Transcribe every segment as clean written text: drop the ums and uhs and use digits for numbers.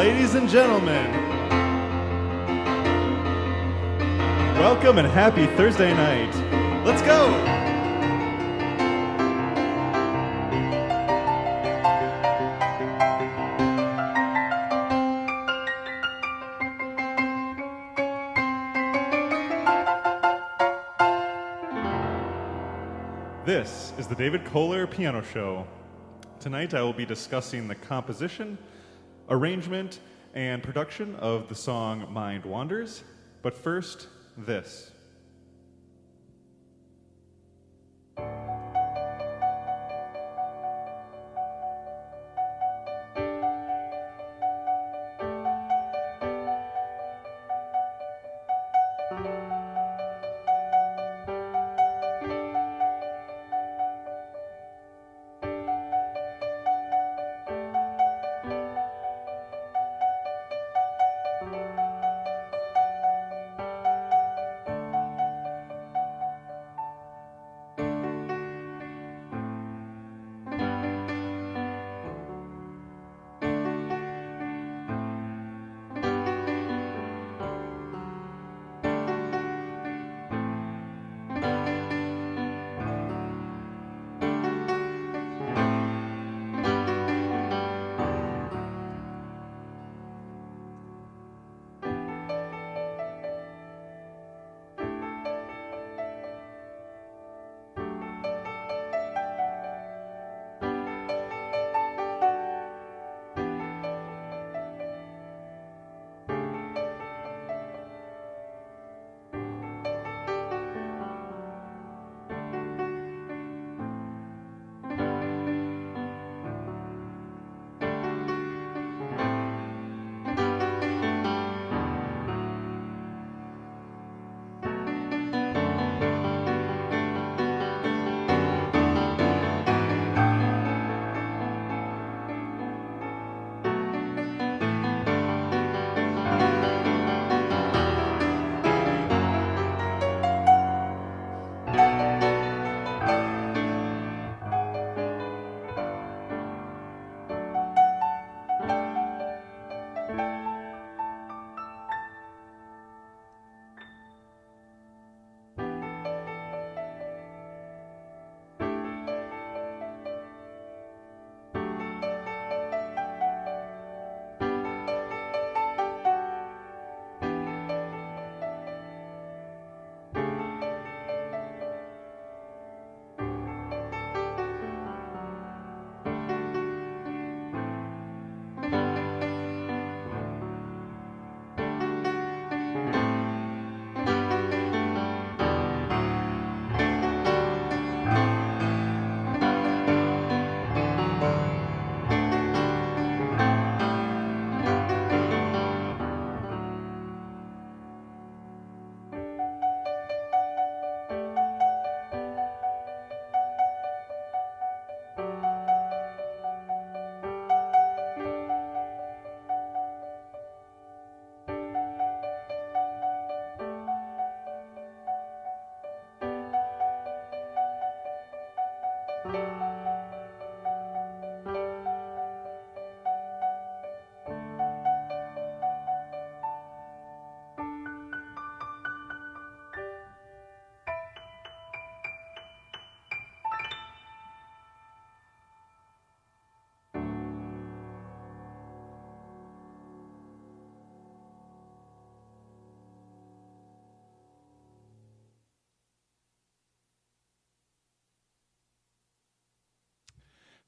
Ladies and gentlemen, welcome and happy Thursday night. Let's go! This is the David Kolar Piano Show. Tonight I will be discussing the composition, arrangement, and production of the song Mind Wanders. But first, this.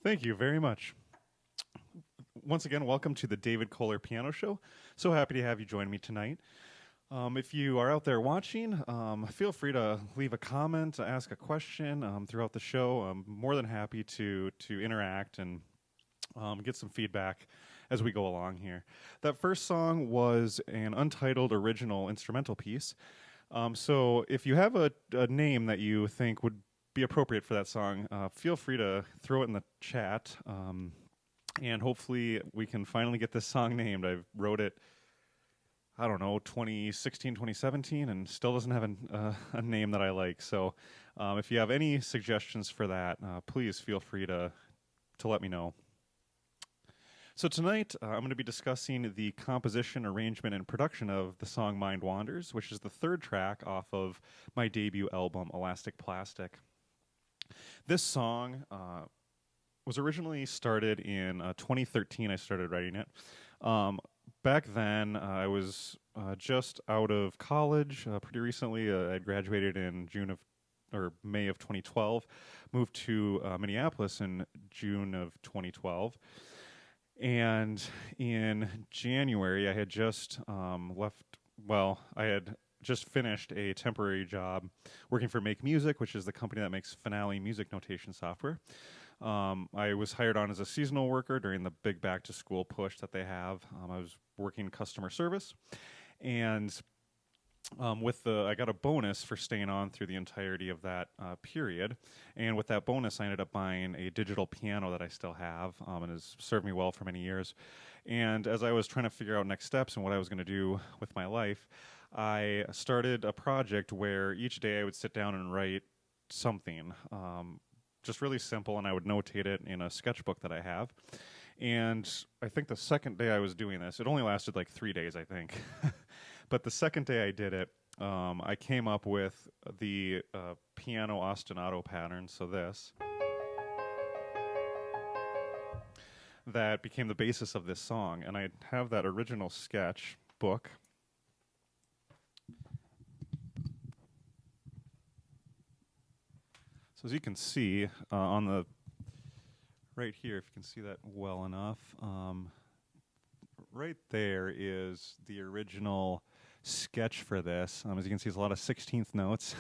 Thank you very much. Once again, welcome to the David Kolar Piano Show. So happy to have you join me tonight. If you are out there watching, feel free to leave a comment, ask a question throughout the show. I'm more than happy to interact and get some feedback as we go along here. That first song was an Untitled original instrumental piece. So if you have a name that you think would be appropriate for that song, feel free to throw it in the chat, and hopefully we can finally get this song named. I wrote it, I don't know, 2016, 2017, and still doesn't have a name that I like. So if you have any suggestions for that, please feel free to let me know. So tonight, I'm going to be discussing the composition, arrangement, and production of the song Mind Wanders, which is the third track off of my debut album, Elastic Plastic. This song was originally started in 2013. I started writing it. Back then, I was just out of college pretty recently. I graduated in May of 2012, moved to Minneapolis in June of 2012. And in January, I had just I had just finished a temporary job working for Make Music, which is the company that makes Finale music notation software. I was hired on as a seasonal worker during the big back-to-school push that they have. I was working customer service, and I got a bonus for staying on through the entirety of that period. And with that bonus, I ended up buying a digital piano that I still have and has served me well for many years. And as I was trying to figure out next steps and what I was going to do with my life, I started a project where each day I would sit down and write something, just really simple, and I would notate it in a sketchbook that I have. And I think the second day I was doing this, it only lasted like 3 days, I think. But the second day I did it, I came up with the piano ostinato pattern, so this, that became the basis of this song. And I have that original sketch book. So as you can see on the right here, if you can see that well enough, right there is the original sketch for this. As you can see, it's a lot of 16th notes,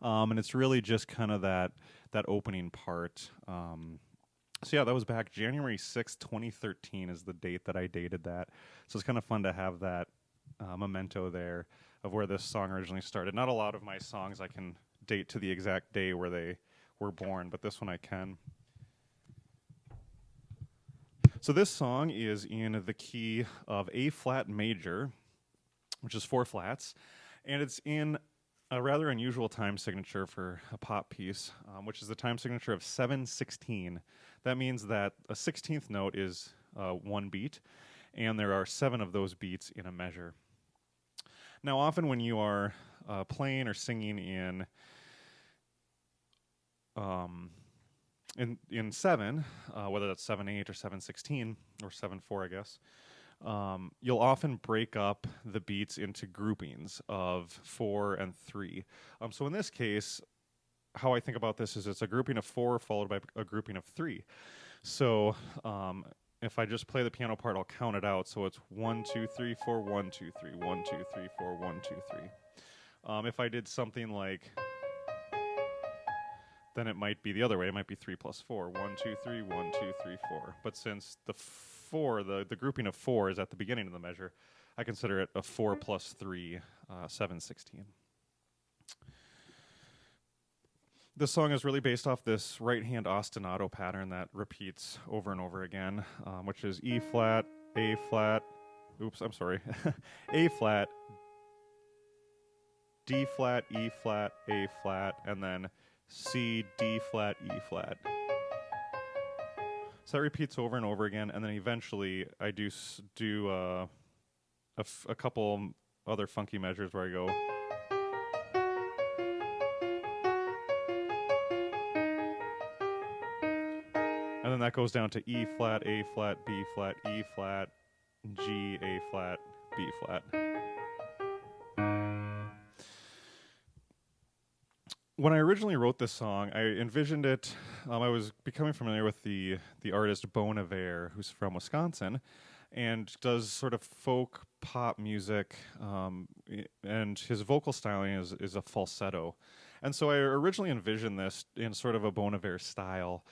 and it's really just kind of that opening part. So yeah, that was back January 6th, 2013 is the date that I dated that. So it's kind of fun to have that memento there of where this song originally started. Not a lot of my songs I can date to the exact day where they were born, but this one I can. So this song is in the key of A flat major, which is 4 flats, and it's in a rather unusual time signature for a pop piece, which is the time signature of 7/16. That means that a 16th note is 1 beat, and there are 7 of those beats in a measure. Now, often when you are playing or singing in 7, whether that's 7/8 or 7/16 or 7/4, I guess, you'll often break up the beats into groupings of 4 and 3. So in this case, how I think about this is it's a grouping of 4 followed by a grouping of 3. So if I just play the piano part, I'll count it out. So it's 1, 2, 3, 4, 1, 2, 3, 1, 2, 3, 4, 1, 2, 3. If I did something like, then it might be the other way. It might be 3 plus 4. 1, 2, 3, 1, 2, 3, 4. But since the grouping of 4 is at the beginning of the measure, I consider it a 4 plus 3, 7/16. This song is really based off this right-hand ostinato pattern that repeats over and over again, which is E flat, A flat, A flat, D flat, E flat, A flat, and then C, D flat, E flat. So that repeats over and over again, and then eventually I do a couple other funky measures where I go. And then that goes down to E flat, A flat, B flat, E flat, G, A flat, B flat. When I originally wrote this song, I envisioned it. I was becoming familiar with the artist Bon Iver, who's from Wisconsin, and does sort of folk pop music, and his vocal styling is a falsetto. And so I originally envisioned this in sort of a Bon Iver style,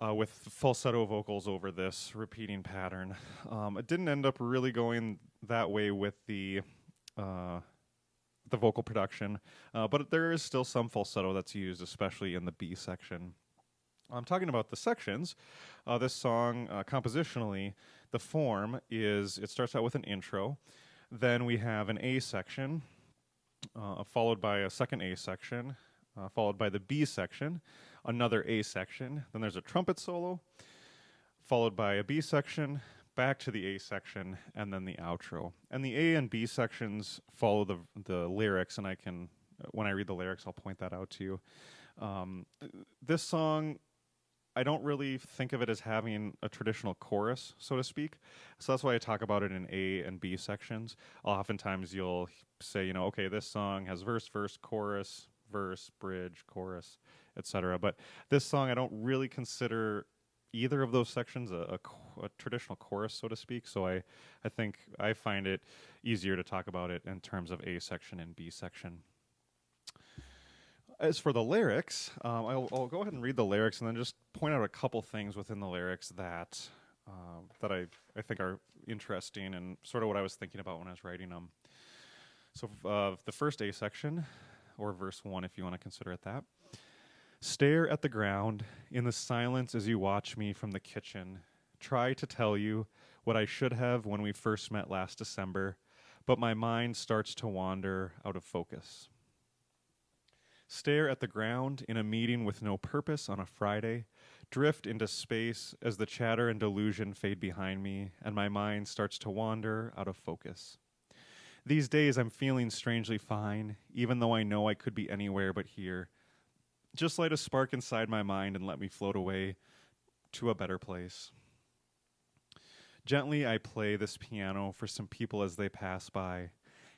with falsetto vocals over this repeating pattern. It didn't end up really going that way with the vocal production, but there is still some falsetto that's used, especially in the B section. I'm talking about the sections. This song, compositionally, the form is, it starts out with an intro, then we have an A section, followed by a second A section, followed by the B section, another A section, then there's a trumpet solo, followed by a B section, back to the A section, and then the outro. And the A and B sections follow the lyrics, and I can, when I read the lyrics, I'll point that out to you. This song, I don't really think of it as having a traditional chorus, so to speak. So that's why I talk about it in A and B sections. Oftentimes you'll say, you know, okay, this song has verse, chorus, verse, bridge, chorus, etc. But this song, I don't really consider either of those sections a traditional chorus, so to speak. So I think I find it easier to talk about it in terms of A section and B section. As for the lyrics, I'll go ahead and read the lyrics and then just point out a couple things within the lyrics that I think are interesting and sort of what I was thinking about when I was writing them. So the first A section, or verse 1 if you want to consider it that. Stare at the ground in the silence as you watch me from the kitchen. Try to tell you what I should have when we first met last December, but my mind starts to wander out of focus. Stare at the ground in a meeting with no purpose on a Friday, drift into space as the chatter and delusion fade behind me, and my mind starts to wander out of focus. These days I'm feeling strangely fine, even though I know I could be anywhere but here. Just light a spark inside my mind and let me float away to a better place. Gently I play this piano for some people as they pass by.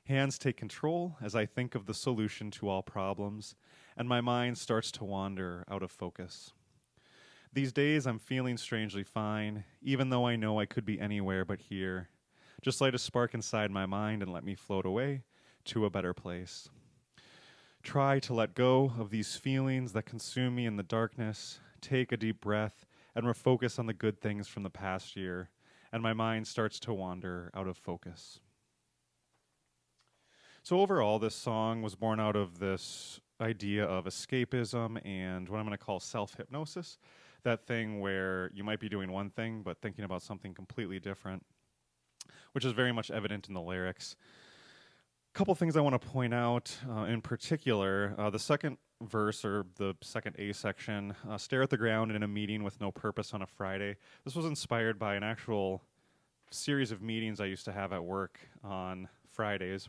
Hands take control as I think of the solution to all problems, and my mind starts to wander out of focus. These days I'm feeling strangely fine, even though I know I could be anywhere but here. Just light a spark inside my mind and let me float away to a better place. Try to let go of these feelings that consume me in the darkness, take a deep breath, and refocus on the good things from the past year, and my mind starts to wander out of focus. So overall, this song was born out of this idea of escapism and what I'm going to call self-hypnosis, that thing where you might be doing one thing but thinking about something completely different, which is very much evident in the lyrics. A couple things I want to point out in particular. The second verse, or the second A section, stare at the ground in a meeting with no purpose on a Friday. This was inspired by an actual series of meetings I used to have at work on Fridays.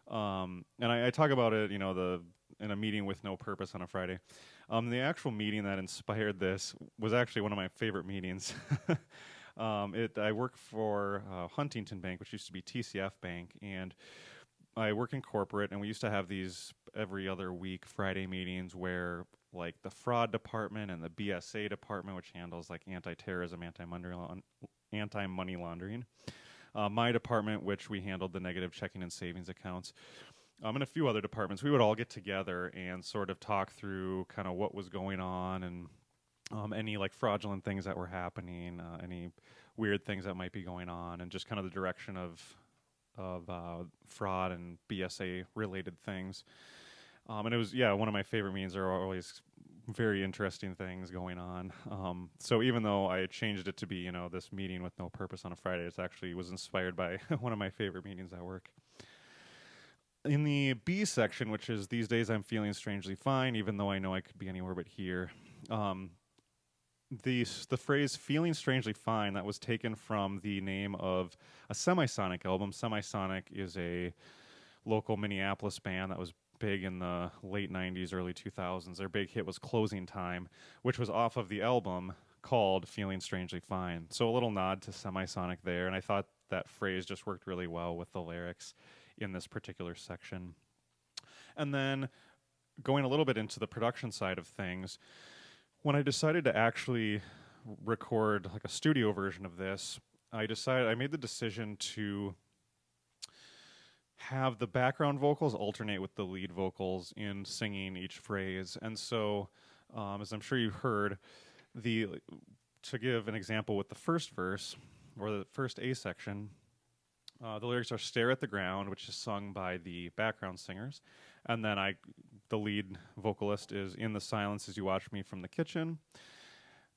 And I talk about it, in a meeting with no purpose on a Friday. The actual meeting that inspired this was actually one of my favorite meetings. I work for Huntington Bank, which used to be TCF Bank, and I work in corporate, and we used to have these every other week Friday meetings where, like, the fraud department and the BSA department, which handles like anti-terrorism, anti-money laundering, my department, which we handled the negative checking and savings accounts, and a few other departments, we would all get together and sort of talk through kind of what was going on and any like fraudulent things that were happening, any weird things that might be going on, and just kind of the direction of fraud and BSA related things. And it was, one of my favorite meetings. There are always very interesting things going on. So even though I changed it to be, this meeting with no purpose on a Friday, it actually was inspired by one of my favorite meetings at work. In the B section, which is these days I'm feeling strangely fine, even though I know I could be anywhere but here. The phrase feeling strangely fine, that was taken from the name of a Semisonic album. Semisonic is a local Minneapolis band that was big in the late 90s, early 2000s. Their big hit was Closing Time, which was off of the album called Feeling Strangely Fine. So a little nod to Semisonic there, and I thought that phrase just worked really well with the lyrics in this particular section. And then going a little bit into the production side of things, when I decided to actually record like a studio version of this, I made the decision to have the background vocals alternate with the lead vocals in singing each phrase. And so, as I'm sure you heard, to give an example with the first verse, or the first A section, the lyrics are "Stare at the ground," which is sung by the background singers, and then the lead vocalist is "In the silence as you watch me from the kitchen."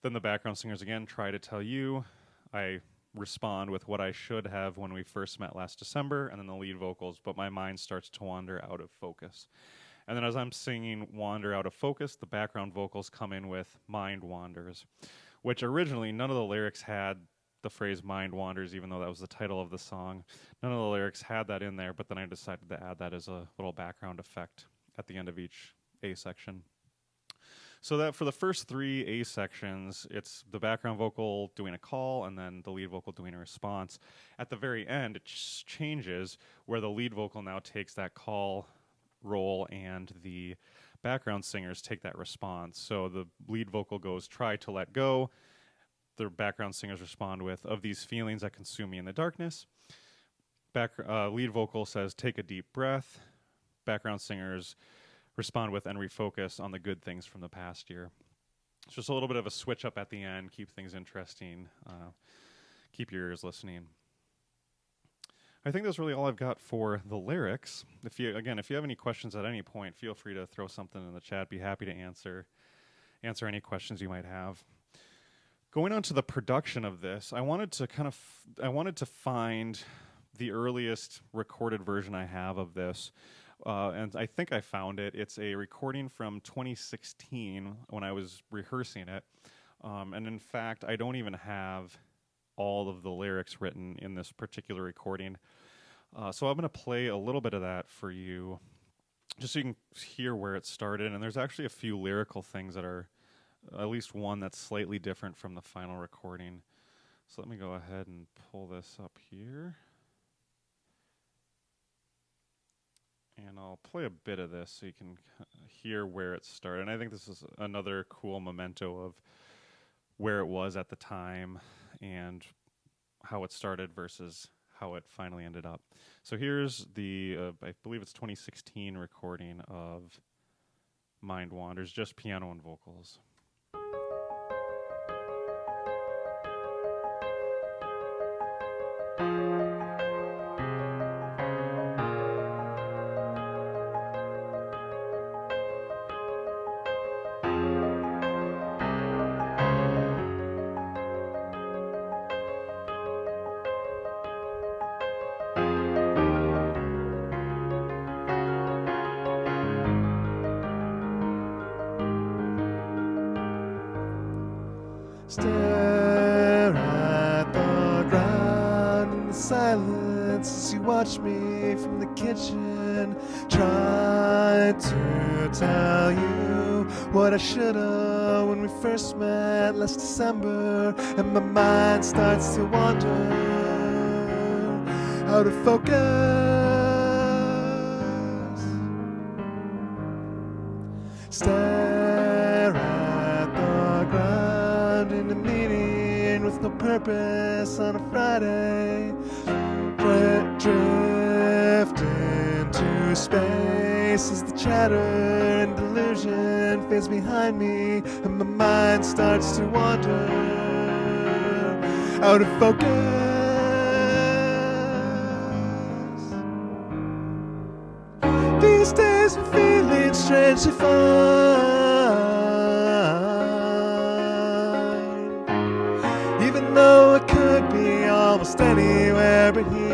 Then the background singers again try to tell you. I respond with what I should have when we first met last December, and then the lead vocals, but my mind starts to wander out of focus. And then as I'm singing "Wander Out of Focus," the background vocals come in with "Mind Wanders," which originally none of the lyrics had the phrase mind wanders, even though that was the title of the song. None of the lyrics had that in there, but then I decided to add that as a little background effect at the end of each A section. So that for the first 3 A sections, it's the background vocal doing a call and then the lead vocal doing a response. At the very end, it changes where the lead vocal now takes that call role and the background singers take that response. So the lead vocal goes, try to let go. The background singers respond with, of these feelings that consume me in the darkness. Lead vocal says, take a deep breath. Background singers respond with, and refocus on the good things from the past year. It's just a little bit of a switch up at the end, keep things interesting, keep your ears listening. I think that's really all I've got for the lyrics. If you have any questions at any point, feel free to throw something in the chat. Be happy to answer any questions you might have. Going on to the production of this, I wanted to find the earliest recorded version I have of this. And I think I found it. It's a recording from 2016 when I was rehearsing it. And in fact, I don't even have all of the lyrics written in this particular recording. So I'm going to play a little bit of that for you, just so you can hear where it started. And there's actually a few lyrical things that are, at least one that's slightly different from the final recording. So let me go ahead and pull this up here. And I'll play a bit of this so you can hear where it started. And I think this is another cool memento of where it was at the time and how it started versus how it finally ended up. So here's the, I believe it's 2016 recording of Mind Wanders, just piano and vocals. Stare at the ground in the silence as you watch me from the kitchen. Try to tell you what I should've when we first met last December, and my mind starts to wander out of focus. Stare at the ground in a meeting with no purpose on a Friday. Drift into space as the chatter and delusion fades behind me, and my mind starts to wander out of focus. These days I'm feeling strangely fine, even though it could be almost anywhere but here.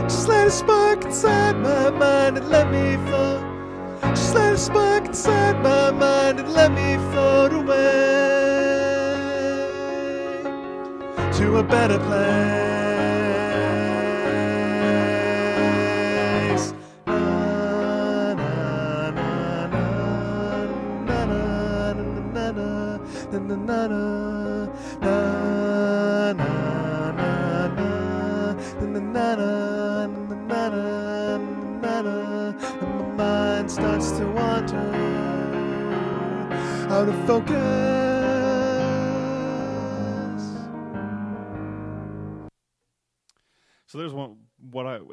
Just let a spark inside my mind and let me float. Just let a spark inside my mind and let me float away to a better place. Na na na na na na na na na na na na, and my mind starts to wander out of focus. So there's one,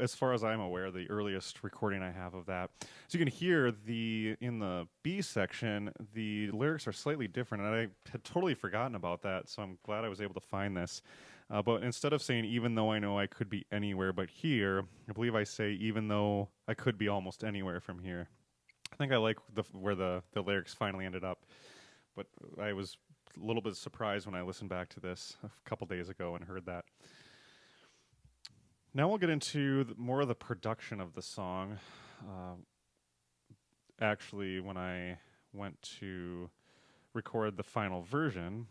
as far as I'm aware, the earliest recording I have of that. So you can hear in the B section, the lyrics are slightly different, and I had totally forgotten about that, so I'm glad I was able to find this. But instead of saying, even though I know I could be anywhere but here, I believe I say, even though I could be almost anywhere from here. I think I like where the lyrics finally ended up, but I was a little bit surprised when I listened back to this a couple days ago and heard that. Now we'll get into more of the production of the song. Actually, when I went to record the final version,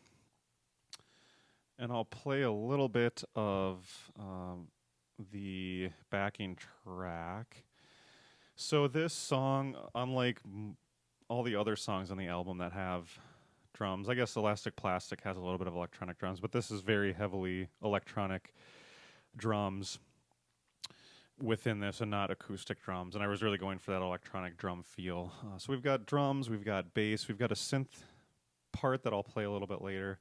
and I'll play a little bit of the backing track. So this song, unlike all the other songs on the album that have drums, I guess Elastic Plastic has a little bit of electronic drums, but this is very heavily electronic drums within this and not acoustic drums. And I was really going for that electronic drum feel. So we've got drums, we've got bass, we've got a synth part that I'll play a little bit later,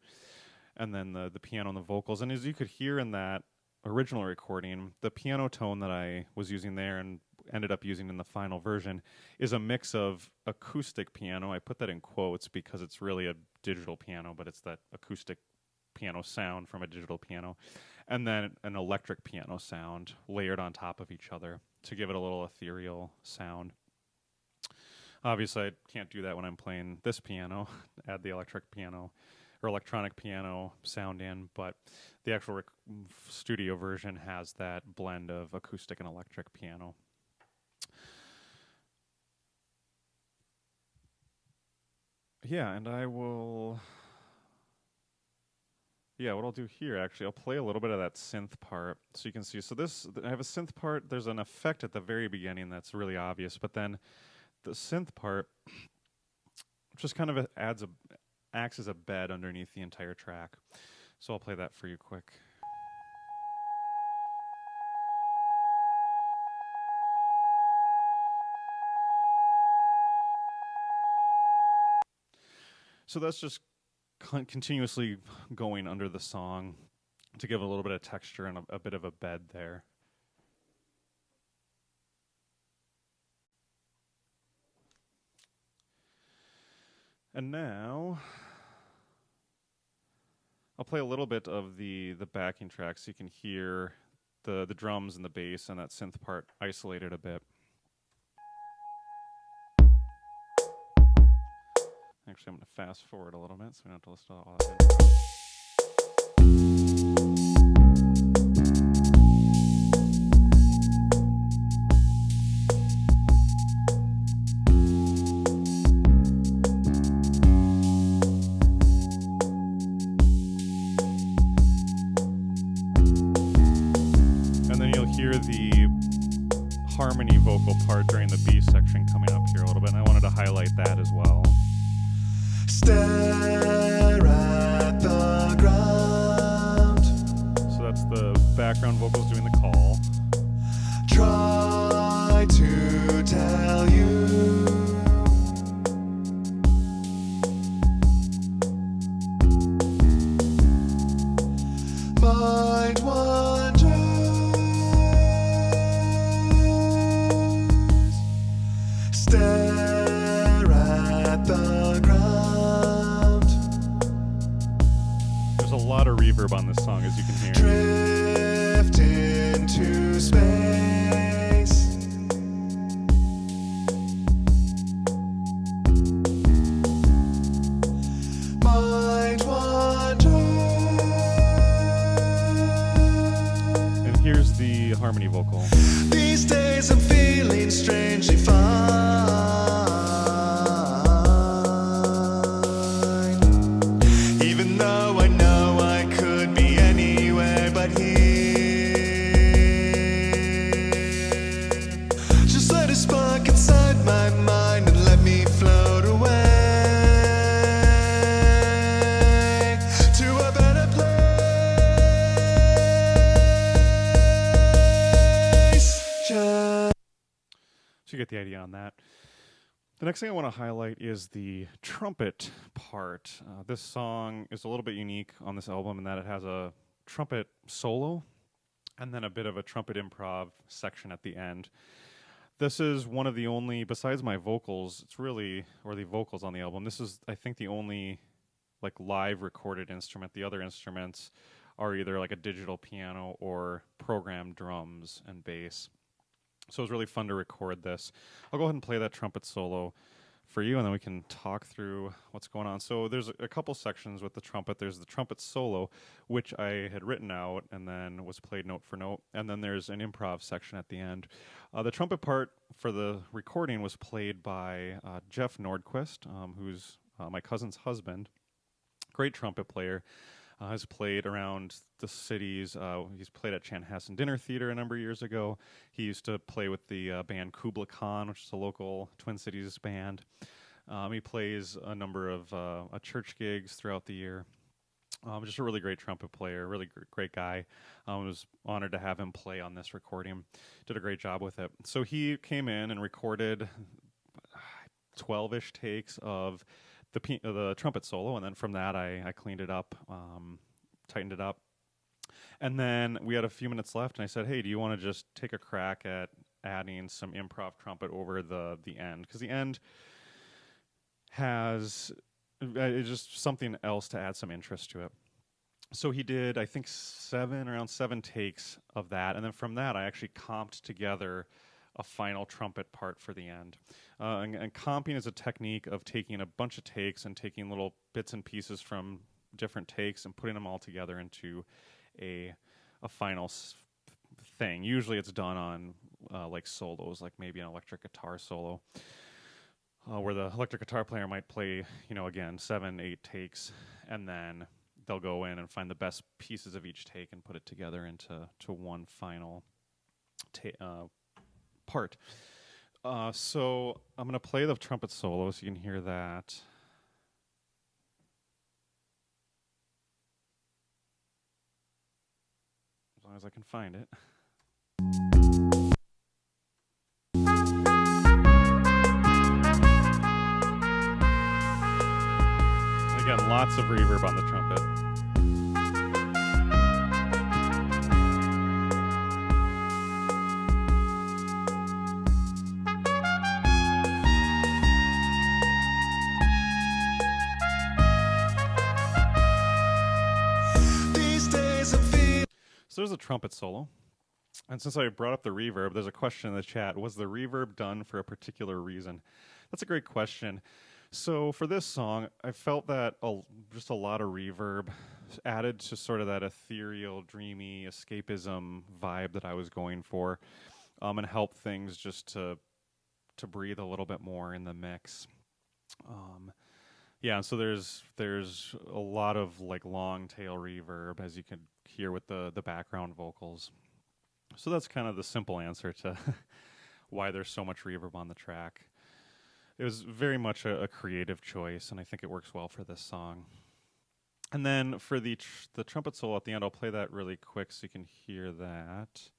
and then the piano and the vocals. And as you could hear in that original recording, the piano tone that I was using there and ended up using in the final version is a mix of acoustic piano. I put that in quotes because it's really a digital piano, but it's that acoustic piano sound from a digital piano, and then an electric piano sound layered on top of each other to give it a little ethereal sound. Obviously, I can't do that when I'm playing this piano, add the electric piano or electronic piano sound in, but the actual studio version has that blend of acoustic and electric piano. Yeah, and I will... Yeah, what I'll do here, actually, I'll play a little bit of that synth part so you can see. So I have a synth part. There's an effect at the very beginning that's really obvious, but then the synth part just kind of acts as a bed underneath the entire track. So I'll play that for you quick. So that's just continuously going under the song to give a little bit of texture and a bit of a bed there. And now I'll play a little bit of the backing track so you can hear the drums and the bass and that synth part isolated a bit. Actually, I'm going to fast forward a little bit so we don't have to listen to all that. And then you'll hear the harmony vocal part during the B section coming up here a little bit, and I wanted to highlight that as well. Stare at the ground. So that's the background vocals doing the call. Try to tell you. Mind wanders. Stare at the ground. There's a lot of reverb on this song, as you can hear. Drift into space. Mind wanders. And here's the harmony vocal. These days I'm feeling strangely fine. Even though I know I could be anywhere but here. Just let it spark inside my mind and let me float away to a better place. Just So you get the idea on that. The next thing I want to highlight is the trumpet part. This song is a little bit unique on this album in that it has a trumpet solo and then a bit of a trumpet improv section at the end. This is one of the only, besides my vocals, it's really, or the vocals on the album, this is, I think, the only like live recorded instrument. The other instruments are either like a digital piano or programmed drums and bass. So it was really fun to record this. I'll go ahead and play that trumpet solo for you, and then we can talk through what's going on. So there's a couple sections with the trumpet. There's the trumpet solo, which I had written out and then was played note for note. And then there's an improv section at the end. The trumpet part for the recording was played by Jeff Nordquist, who's my cousin's husband. Great trumpet player. Has played around the cities. He's played at Chanhassen Dinner Theater a number of years ago. He used to play with the band Kubla Khan, which is a local Twin Cities band. He plays a number of church gigs throughout the year. Just a really great trumpet player, really great guy. I was honored to have him play on this recording. Did a great job with it. So he came in and recorded 12-ish takes of the trumpet solo, and then from that I cleaned it up, tightened it up, and then we had a few minutes left, and I said, hey, do you want to just take a crack at adding some improv trumpet over the end, because the end has it's just something else to add some interest to it. So he did, I think, around seven takes of that, and then from that I actually comped together a final trumpet part for the end. And comping is a technique of taking a bunch of takes and taking little bits and pieces from different takes and putting them all together into a final thing. Usually it's done on like solos, like maybe an electric guitar solo, where the electric guitar player might play, again, 7-8 takes, and then they'll go in and find the best pieces of each take and put it together into one final part. So I'm going to play the trumpet solo so you can hear that. As long as I can find it. And again, lots of reverb on the trumpet. So there's a trumpet solo. And since I brought up the reverb, there's a question in the chat. Was the reverb done for a particular reason? That's a great question. So for this song, I felt that just a lot of reverb added to sort of that ethereal, dreamy, escapism vibe that I was going for, and helped things just to breathe a little bit more in the mix. Yeah, so there's a lot of like long tail reverb, as you can hear with the background vocals. So that's kind of the simple answer to why there's so much reverb on the track. It was very much a creative choice, and I think it works well for this song. And then for the trumpet solo at the end, I'll play that really quick so you can hear that.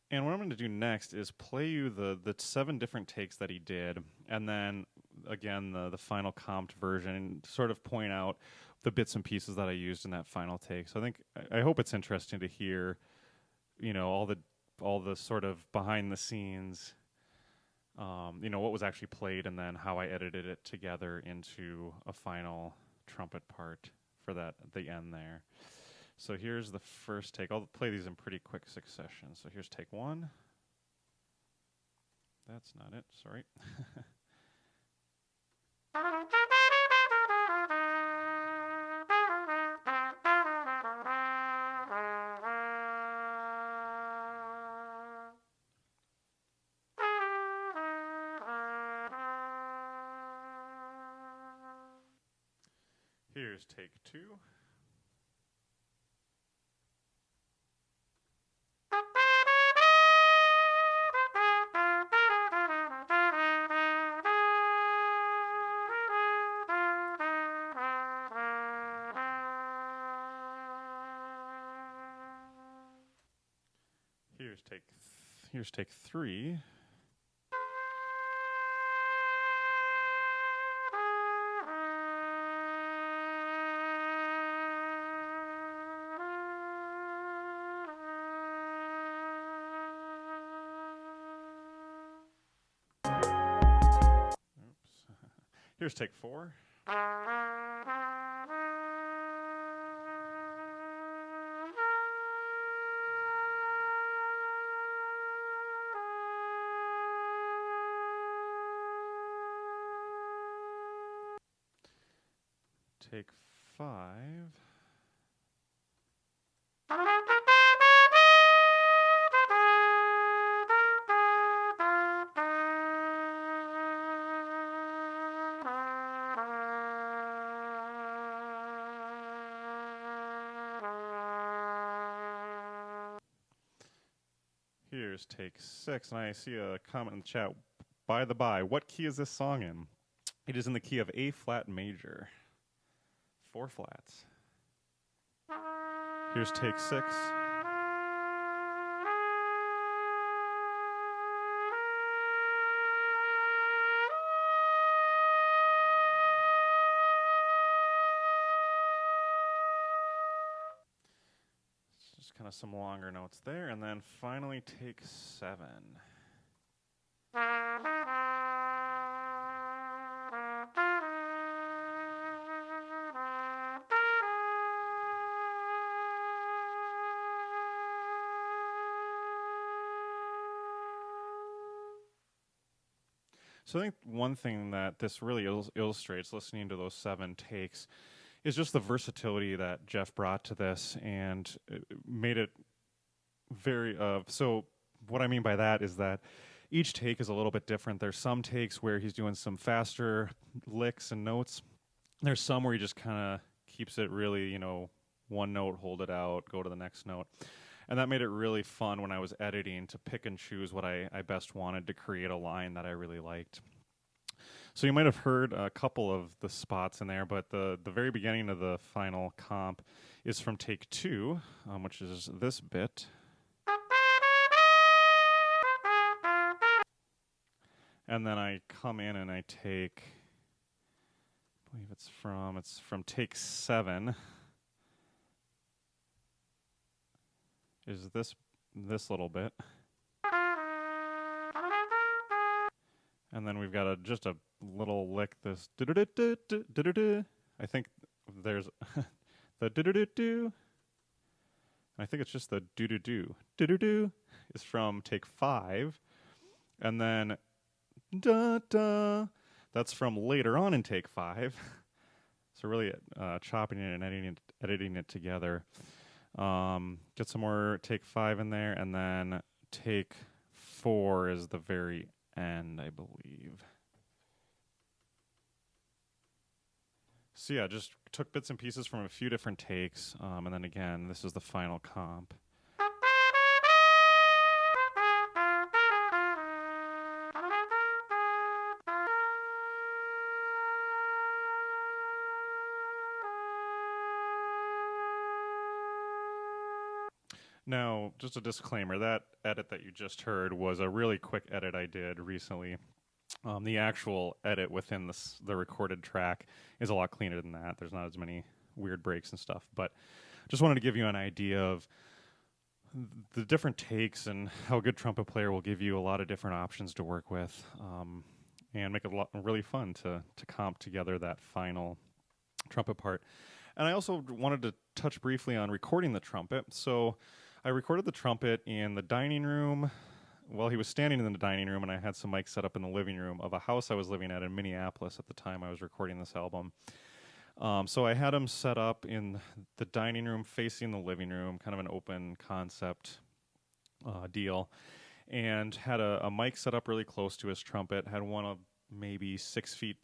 And what I'm going to do next is play you the 7 different takes that he did, and then, again, the final comped version, and sort of point out the bits and pieces that I used in that final take. So I hope it's interesting to hear, all the sort of behind the scenes, what was actually played, and then how I edited it together into a final trumpet part for the end there. So here's the first take. I'll play these in pretty quick succession. So here's take 1. That's not it, sorry. Here's take 2. Here's take 3. Oops. Here's take 4. take 5. Here's take 6, and I see a comment in the chat. By the by, what key is this song in? It is in the key of A flat major. 4 flats. Here's take 6. Just kind of some longer notes there, and then finally take 7. So I think one thing that this really illustrates, listening to those 7 takes, is just the versatility that Jeff brought to this, and it made it very. So what I mean by that is that each take is a little bit different. There's some takes where he's doing some faster licks and notes. There's some where he just kind of keeps it really, one note, hold it out, go to the next note. And that made it really fun when I was editing to pick and choose what I best wanted to create a line that I really liked. So you might have heard a couple of the spots in there, but the very beginning of the final comp is from take 2, which is this bit. And then I come in and I take, I believe it's from take 7. Is this little bit. And then we've got just a little lick, this do-do-do-do-do-do-do. I think there's the do-do-do-do. I think it's just the do-do-do. Do-do-do is from take 5. And then da-da, that's from later on in take 5. So really chopping it and editing it together. Get some more take 5 in there, and then take 4 is the very end, I believe. So yeah, just took bits and pieces from a few different takes, and then again, this is the final comp. Now, just a disclaimer, that edit that you just heard was a really quick edit I did recently. The actual edit within the recorded track is a lot cleaner than that. There's not as many weird breaks and stuff, but just wanted to give you an idea of the different takes and how a good trumpet player will give you a lot of different options to work with, and make it really fun to comp together that final trumpet part. And I also wanted to touch briefly on recording the trumpet. So I recorded the trumpet in the dining room. Well, he was standing in the dining room, and I had some mics set up in the living room of a house I was living at in Minneapolis at the time I was recording this album. So I had him set up in the dining room facing the living room, kind of an open concept deal, and had a mic set up really close to his trumpet, had one of maybe 6 feet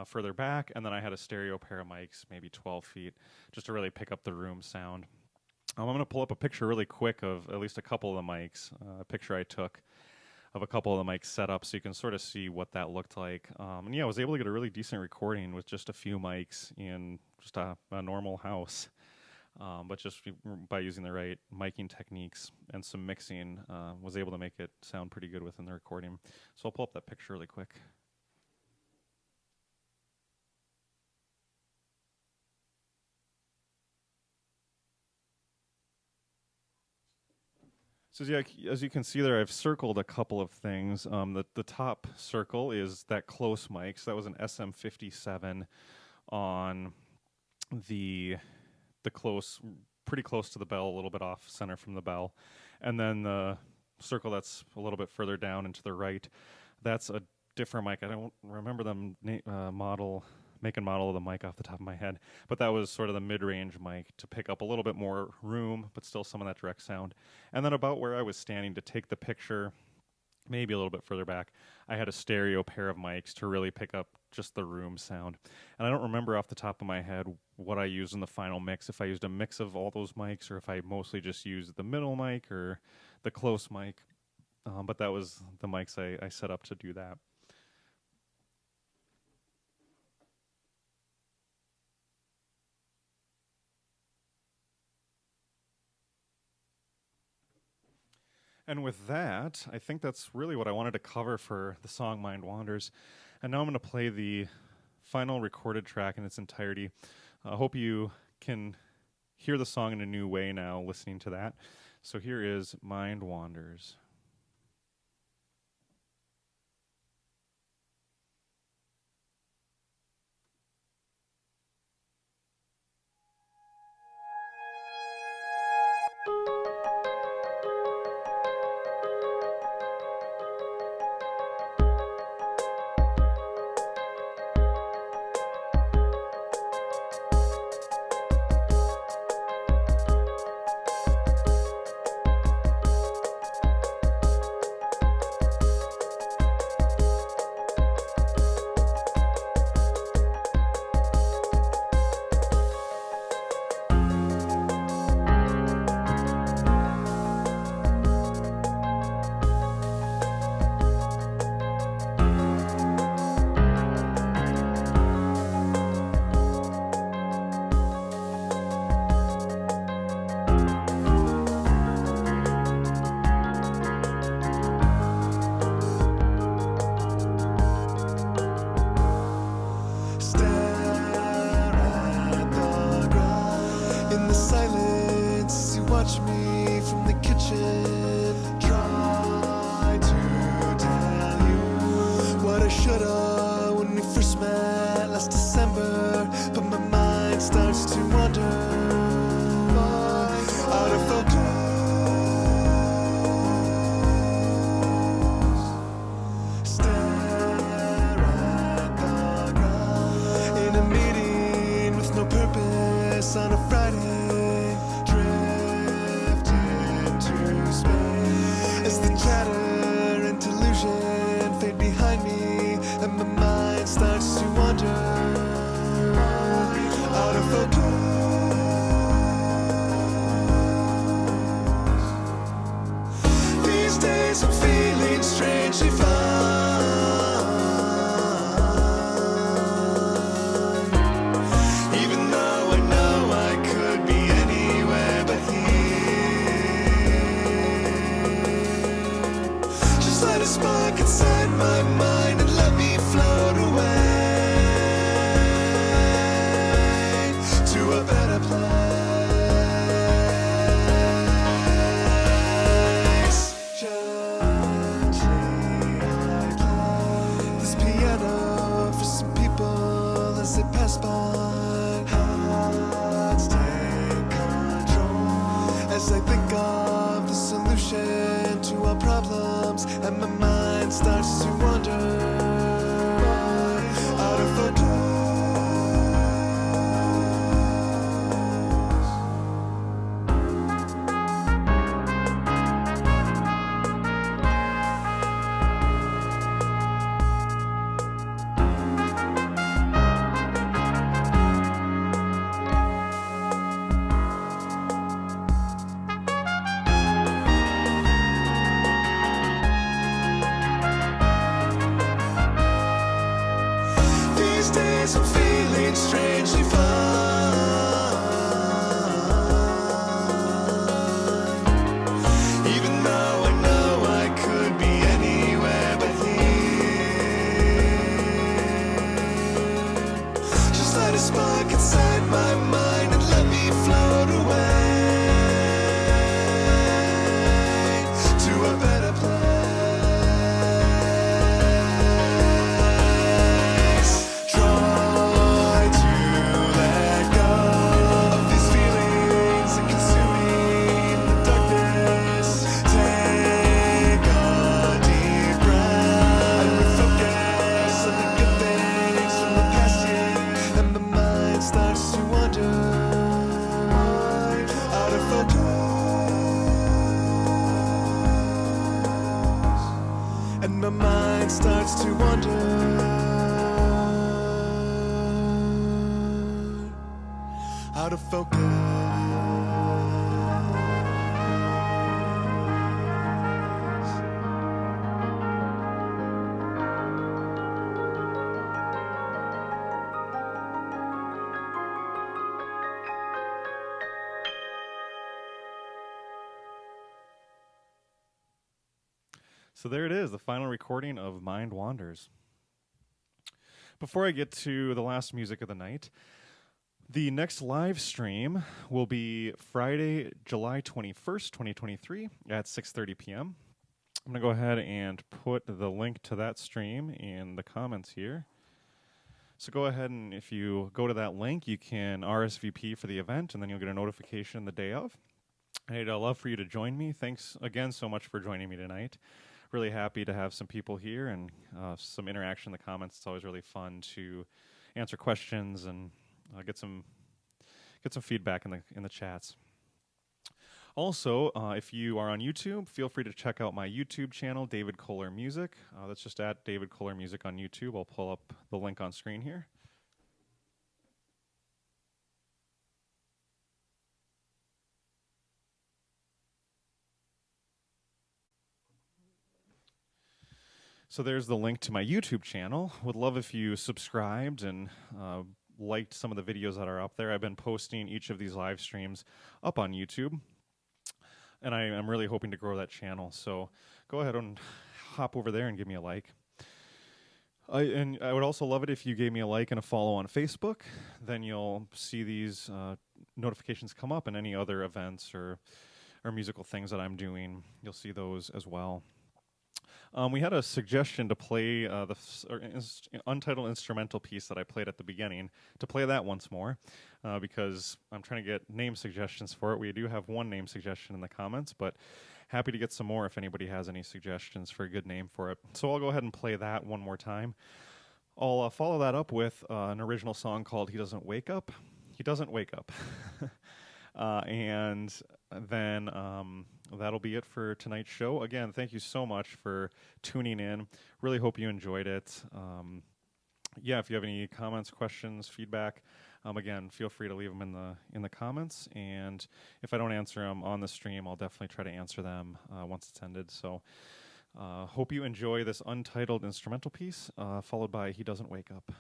further back, and then I had a stereo pair of mics, maybe 12 feet, just to really pick up the room sound. I'm going to pull up a picture really quick of at least a couple of the mics, a picture I took of a couple of the mics set up so you can sort of see what that looked like. And yeah, I was able to get a really decent recording with just a few mics in just a normal house. But just by using the right miking techniques and some mixing, was able to make it sound pretty good within the recording. So I'll pull up that picture really quick. So yeah, as you can see there, I've circled a couple of things. The top circle is that close mic. So that was an SM57 on the close, pretty close to the bell, a little bit off center from the bell. And then the circle that's a little bit further down and to the right, that's a different mic. I don't remember the model make and model of the mic off the top of my head, but that was sort of the mid-range mic to pick up a little bit more room, but still some of that direct sound. And then about where I was standing to take the picture, maybe a little bit further back, I had a stereo pair of mics to really pick up just the room sound. And I don't remember off the top of my head what I used in the final mix, if I used a mix of all those mics or if I mostly just used the middle mic or the close mic. But that was the mics I set up to do that. And with that, I think that's really what I wanted to cover for the song Mind Wanders. And now I'm going to play the final recorded track in its entirety. I hope you can hear the song in a new way now listening to that. So here is Mind Wanders. out of focus. So there it is, the final recording of Mind Wanders. Before I get to the last music of the night, the next live stream will be Friday, July 21st, 2023 at 6:30 p.m. I'm going to go ahead and put the link to that stream in the comments here. So go ahead and if you go to that link, you can RSVP for the event, and then you'll get a notification the day of. I'd love for you to join me. Thanks again so much for joining me tonight. Really happy to have some people here and some interaction in the comments. It's always really fun to answer questions and get some feedback in the chats. Also, if you are on YouTube, feel free to check out my YouTube channel, David Kolar Music. That's just at David Kolar Music on YouTube. I'll pull up the link on screen here. So there's the link to my YouTube channel. Would love if you subscribed and liked some of the videos that are up there. I've been posting each of these live streams up on YouTube, and I'm really hoping to grow that channel. So go ahead and hop over there and give me a like. And I would also love it if you gave me a like and a follow on Facebook. Then you'll see these notifications come up, and any other events or musical things that I'm doing, you'll see those as well. We had a suggestion to play the Untitled instrumental piece that I played at the beginning, to play that once more, because I'm trying to get name suggestions for it. We do have one name suggestion in the comments, but happy to get some more if anybody has any suggestions for a good name for it. So I'll go ahead and play that one more time. I'll follow that up with an original song called He Doesn't Wake Up. He Doesn't Wake Up. And then that'll be it for tonight's show. Again, thank you so much for tuning in. Really hope you enjoyed it. Yeah, if you have any comments, questions, feedback, again, feel free to leave them in the comments. And if I don't answer them on the stream, I'll definitely try to answer them once it's ended. So hope you enjoy this Untitled instrumental piece, followed by He Doesn't Wake Up.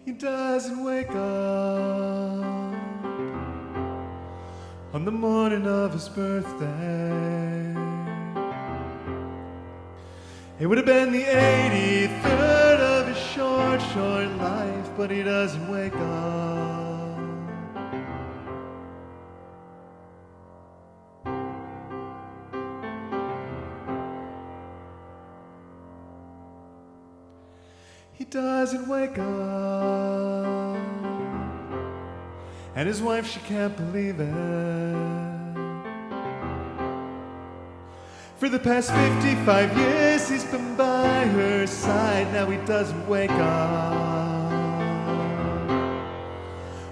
He doesn't wake up on the morning of his birthday. It would have been the 83rd of his short life, but he doesn't wake up. He doesn't wake up, and his wife, she can't believe it. For the past 55 years he's been by her side. Now he doesn't wake up.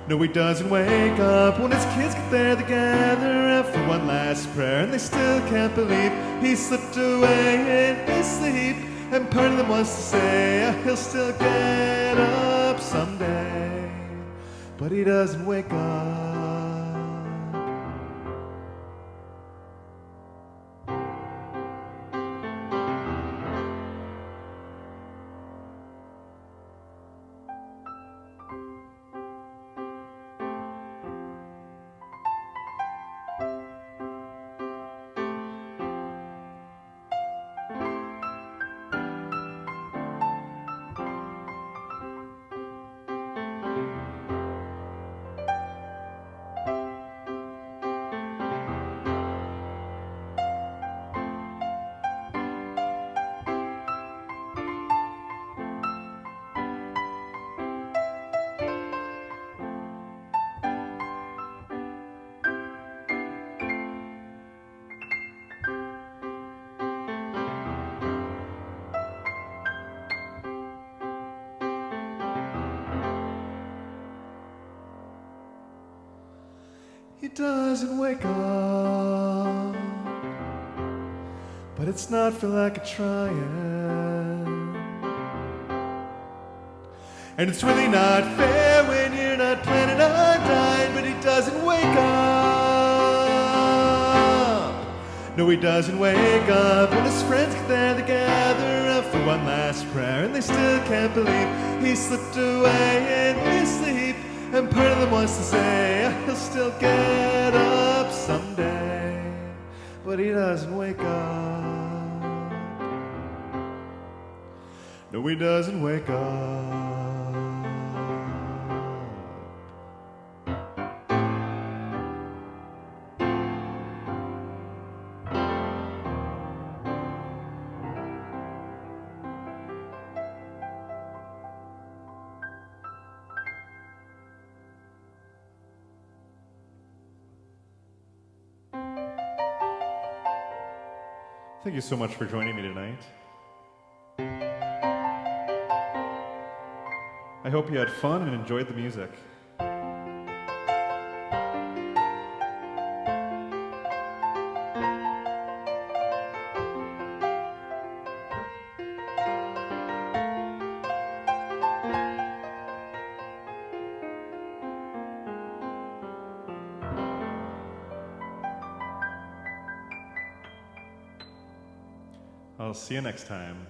No, he doesn't wake up when his kids get there together for one last prayer, and they still can't believe he slipped away in his sleep. And part of them wants to say he'll still get up someday, but he doesn't wake up. He doesn't wake up, but it's not for lack of trying. And it's really not fair when you're not planning on dying, but he doesn't wake up. No, he doesn't wake up when his friends get there together for one last prayer, and they still can't believe he slipped away in his sleep. And part of them wants to say he'll still get up someday, but he doesn't wake up. No, he doesn't wake up. Thank you so much for joining me tonight. I hope you had fun and enjoyed the music. I'll see you next time.